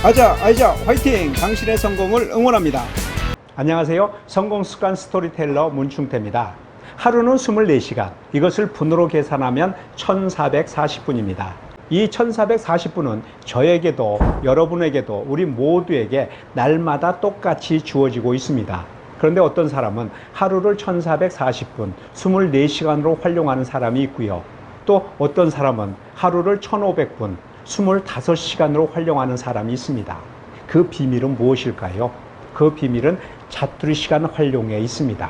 아이자 화이팅! 당신의 성공을 응원합니다. 안녕하세요. 성공습관 스토리텔러 문충태입니다. 하루는 24시간, 이것을 분으로 계산하면 1440분입니다. 이 1440분은 저에게도 여러분에게도 우리 모두에게 날마다 똑같이 주어지고 있습니다. 그런데 어떤 사람은 하루를 1440분, 24시간으로 활용하는 사람이 있고요. 또 어떤 사람은 하루를 1500분, 25시간으로 활용하는 사람이 있습니다. 그 비밀은 무엇일까요? 그 비밀은 자투리 시간 활용에 있습니다.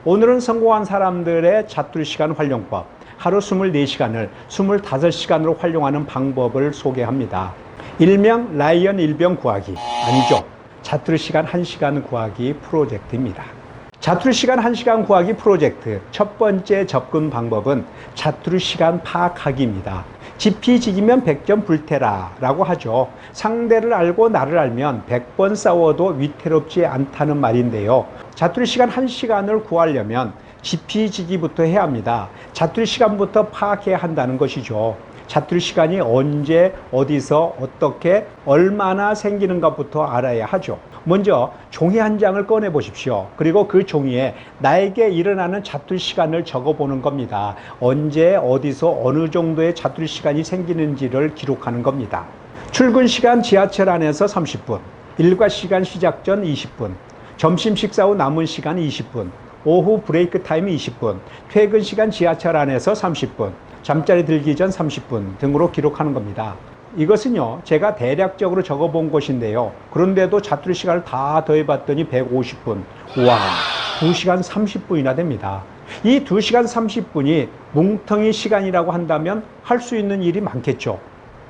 오늘은 성공한 사람들의 자투리 시간 활용법, 하루 24시간을 25시간으로 활용하는 방법을 소개합니다. 일명 라이언 일병 구하기, 아니죠. 자투리 시간 1시간 구하기 프로젝트입니다. 자투리 시간 1시간 구하기 프로젝트 첫 번째 접근 방법은 자투리 시간 파악하기입니다. 지피지기면 100점 불태라 라고 하죠. 상대를 알고 나를 알면 100번 싸워도 위태롭지 않다는 말인데요. 자투리 시간 1시간을 구하려면 지피지기부터 해야 합니다. 자투리 시간부터 파악해야 한다는 것이죠. 자투리 시간이 언제, 어디서, 어떻게, 얼마나 생기는가부터 알아야 하죠. 먼저 종이 한 장을 꺼내 보십시오. 그리고 그 종이에 나에게 일어나는 자투리 시간을 적어 보는 겁니다. 언제, 어디서, 어느 정도의 자투리 시간이 생기는지를 기록하는 겁니다. 출근 시간 지하철 안에서 30분, 일과 시간 시작 전 20분, 점심 식사 후 남은 시간 20분, 오후 브레이크 타임 20분, 퇴근 시간 지하철 안에서 30분, 잠자리 들기 전 30분 등으로 기록하는 겁니다. 이것은요, 제가 대략적으로 적어본 것인데요. 그런데도 자투리 시간을 다 더해봤더니 150분. 우와, 2시간 30분이나 됩니다. 이 2시간 30분이 뭉텅이 시간이라고 한다면 할 수 있는 일이 많겠죠.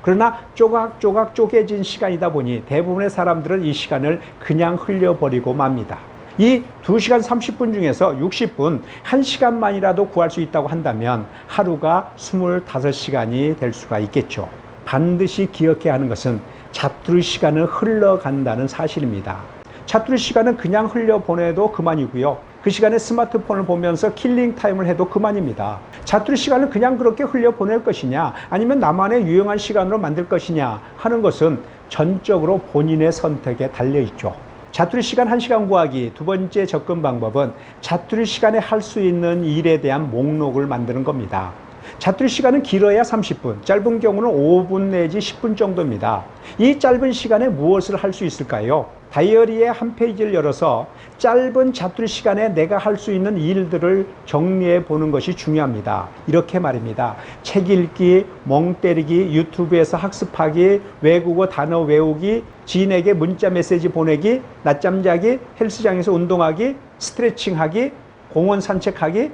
그러나 조각조각 쪼개진 시간이다 보니 대부분의 사람들은 이 시간을 그냥 흘려버리고 맙니다. 이 2시간 30분 중에서 60분, 1시간만이라도 구할 수 있다고 한다면 하루가 25시간이 될 수가 있겠죠. 반드시 기억해야 하는 것은 자투리 시간은 흘러간다는 사실입니다. 자투리 시간은 그냥 흘려보내도 그만이고요. 그 시간에 스마트폰을 보면서 킬링 타임을 해도 그만입니다. 자투리 시간을 그냥 그렇게 흘려보낼 것이냐, 아니면 나만의 유용한 시간으로 만들 것이냐 하는 것은 전적으로 본인의 선택에 달려있죠. 자투리 시간 1시간 구하기 두 번째 접근 방법은 자투리 시간에 할 수 있는 일에 대한 목록을 만드는 겁니다. 자투리 시간은 길어야 30분, 짧은 경우는 5분 내지 10분 정도입니다. 이 짧은 시간에 무엇을 할 수 있을까요? 다이어리의 한 페이지를 열어서 짧은 자투리 시간에 내가 할 수 있는 일들을 정리해 보는 것이 중요합니다. 이렇게 말입니다. 책 읽기, 멍 때리기, 유튜브에서 학습하기, 외국어 단어 외우기, 지인에게 문자 메시지 보내기, 낮잠 자기, 헬스장에서 운동하기, 스트레칭하기, 공원 산책하기,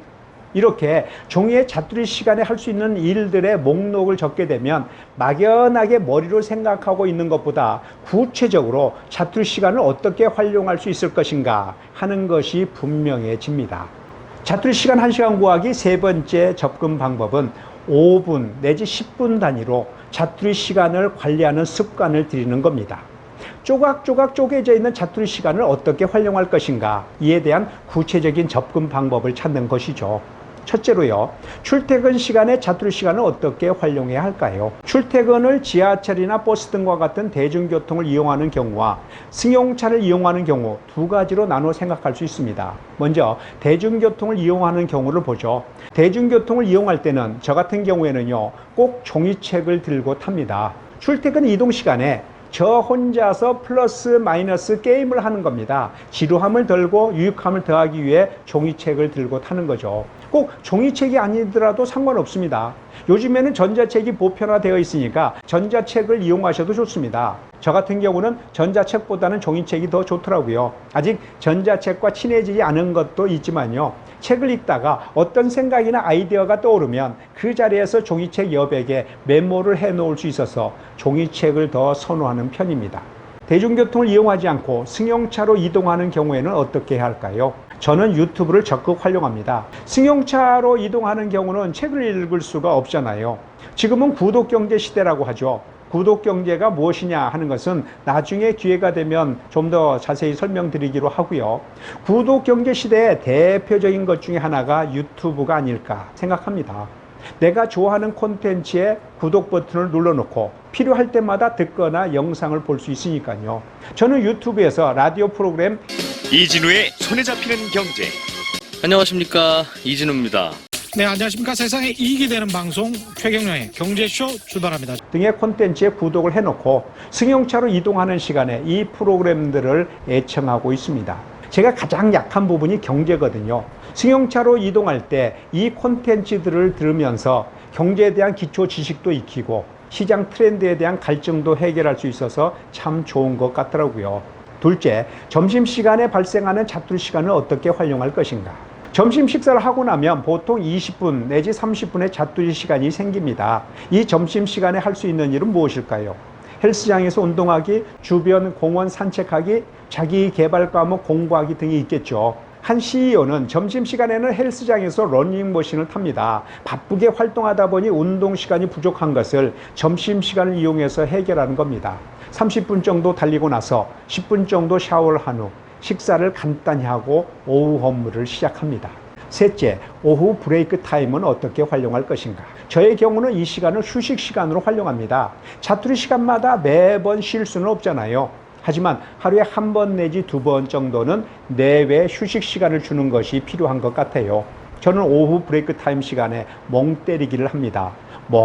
이렇게 종이에 자투리 시간에 할 수 있는 일들의 목록을 적게 되면 막연하게 머리로 생각하고 있는 것보다 구체적으로 자투리 시간을 어떻게 활용할 수 있을 것인가 하는 것이 분명해집니다. 자투리 시간 1시간 구하기 세 번째 접근 방법은 5분 내지 10분 단위로 자투리 시간을 관리하는 습관을 들이는 겁니다. 조각조각 쪼개져 있는 자투리 시간을 어떻게 활용할 것인가, 이에 대한 구체적인 접근 방법을 찾는 것이죠. 첫째로요, 출퇴근 시간에 자투리 시간을 어떻게 활용해야 할까요? 출퇴근을 지하철이나 버스 등과 같은 대중교통을 이용하는 경우와 승용차를 이용하는 경우 두 가지로 나눠 생각할 수 있습니다. 먼저 대중교통을 이용하는 경우를 보죠. 대중교통을 이용할 때는 저 같은 경우에는요, 꼭 종이책을 들고 탑니다. 출퇴근 이동 시간에 저 혼자서 플러스 마이너스 게임을 하는 겁니다. 지루함을 덜고 유익함을 더하기 위해 종이책을 들고 타는 거죠. 꼭 종이책이 아니더라도 상관없습니다. 요즘에는 전자책이 보편화되어 있으니까 전자책을 이용하셔도 좋습니다. 저 같은 경우는 전자책보다는 종이책이 더 좋더라고요. 아직 전자책과 친해지지 않은 것도 있지만요. 책을 읽다가 어떤 생각이나 아이디어가 떠오르면 그 자리에서 종이책 여백에 메모를 해 놓을 수 있어서 종이책을 더 선호하는 편입니다. 대중교통을 이용하지 않고 승용차로 이동하는 경우에는 어떻게 해야 할까요? 저는 유튜브를 적극 활용합니다. 승용차로 이동하는 경우는 책을 읽을 수가 없잖아요. 지금은 구독경제 시대라고 하죠. 구독경제가 무엇이냐 하는 것은 나중에 기회가 되면 좀 더 자세히 설명드리기로 하고요. 구독경제 시대의 대표적인 것 중에 하나가 유튜브가 아닐까 생각합니다. 내가 좋아하는 콘텐츠에 구독 버튼을 눌러놓고 필요할 때마다 듣거나 영상을 볼 수 있으니까요. 저는 유튜브에서 라디오 프로그램 이진우의 손에 잡히는 경제. 안녕하십니까, 이진우입니다. 네, 안녕하십니까. 세상에 이익이 되는 방송 최경영의 경제쇼 출발합니다. 등의 콘텐츠에 구독을 해놓고 승용차로 이동하는 시간에 이 프로그램들을 애청하고 있습니다. 제가 가장 약한 부분이 경제거든요. 승용차로 이동할 때 이 콘텐츠들을 들으면서 경제에 대한 기초 지식도 익히고 시장 트렌드에 대한 갈증도 해결할 수 있어서 참 좋은 것 같더라고요. 둘째, 점심시간에 발생하는 자투리 시간을 어떻게 활용할 것인가. 점심 식사를 하고 나면 보통 20분 내지 30분의 자투리 시간이 생깁니다. 이 점심시간에 할 수 있는 일은 무엇일까요? 헬스장에서 운동하기, 주변 공원 산책하기, 자기 개발 과목 공부하기 등이 있겠죠. 한 CEO는 점심시간에는 헬스장에서 러닝머신을 탑니다. 바쁘게 활동하다 보니 운동 시간이 부족한 것을 점심시간을 이용해서 해결하는 겁니다. 30분 정도 달리고 나서 10분 정도 샤워를 한 후 식사를 간단히 하고 오후 업무를 시작합니다. 셋째, 오후 브레이크 타임은 어떻게 활용할 것인가? 저의 경우는 이 시간을 휴식 시간으로 활용합니다. 자투리 시간마다 매번 쉴 수는 없잖아요. 하지만 하루에 한 번 내지 두 번 정도는 내외 휴식 시간을 주는 것이 필요한 것 같아요. 저는 오후 브레이크 타임 시간에 멍 때리기를 합니다.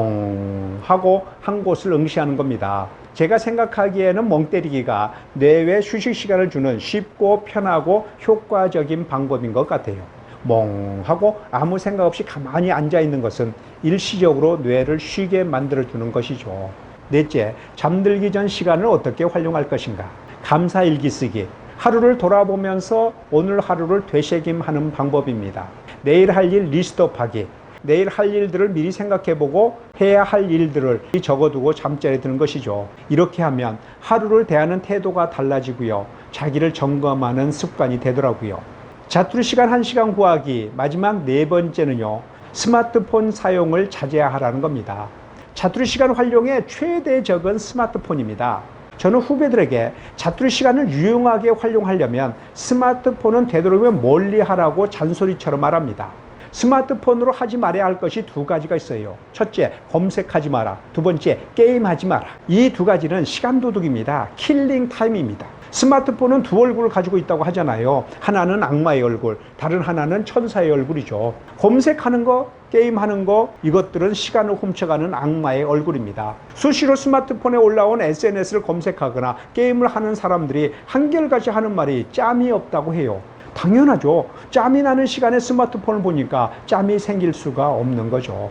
멍 하고 한 곳을 응시하는 겁니다. 제가 생각하기에는 멍 때리기가 뇌에 휴식 시간을 주는 쉽고 편하고 효과적인 방법인 것 같아요. 멍 하고 아무 생각 없이 가만히 앉아 있는 것은 일시적으로 뇌를 쉬게 만들어주는 것이죠. 넷째, 잠들기 전 시간을 어떻게 활용할 것인가. 감사일기 쓰기. 하루를 돌아보면서 오늘 하루를 되새김하는 방법입니다. 내일 할 일 리스트업하기. 내일 할 일들을 미리 생각해보고 해야 할 일들을 적어두고 잠자리에 드는 것이죠. 이렇게 하면 하루를 대하는 태도가 달라지고요. 자기를 점검하는 습관이 되더라고요. 자투리 시간 1시간 구하기. 마지막 네 번째는요. 스마트폰 사용을 자제하라는 겁니다. 자투리 시간 활용의 최대적은 스마트폰입니다. 저는 후배들에게 자투리 시간을 유용하게 활용하려면 스마트폰은 되도록이면 멀리 하라고 잔소리처럼 말합니다. 스마트폰으로 하지 말아야 할 것이 두 가지가 있어요. 첫째, 검색하지 마라. 두 번째, 게임하지 마라. 이 두 가지는 시간 도둑입니다. 킬링 타임입니다. 스마트폰은 두 얼굴을 가지고 있다고 하잖아요. 하나는 악마의 얼굴, 다른 하나는 천사의 얼굴이죠. 검색하는 거, 게임하는 거, 이것들은 시간을 훔쳐가는 악마의 얼굴입니다. 수시로 스마트폰에 올라온 SNS를 검색하거나 게임을 하는 사람들이 한결같이 하는 말이 짬이 없다고 해요. 당연하죠. 짬이 나는 시간에 스마트폰을 보니까 짬이 생길 수가 없는 거죠.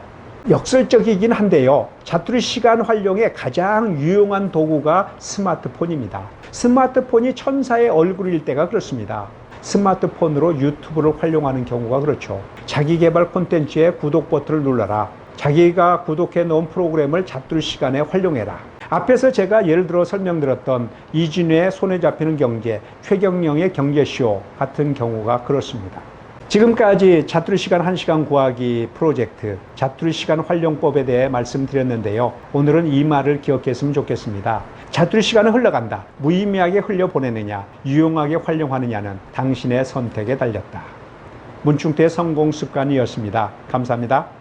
역설적이긴 한데요. 자투리 시간 활용의 가장 유용한 도구가 스마트폰입니다. 스마트폰이 천사의 얼굴일 때가 그렇습니다. 스마트폰으로 유튜브를 활용하는 경우가 그렇죠. 자기 개발 콘텐츠에 구독 버튼을 눌러라. 자기가 구독해 놓은 프로그램을 자투리 시간에 활용해라. 앞에서 제가 예를 들어 설명드렸던 이진우의 손에 잡히는 경제, 최경영의 경제쇼 같은 경우가 그렇습니다. 지금까지 자투리 시간 1시간 구하기 프로젝트, 자투리 시간 활용법에 대해 말씀드렸는데요. 오늘은 이 말을 기억했으면 좋겠습니다. 자투리 시간은 흘러간다. 무의미하게 흘려보내느냐, 유용하게 활용하느냐는 당신의 선택에 달렸다. 문충태의 성공 습관이었습니다. 감사합니다.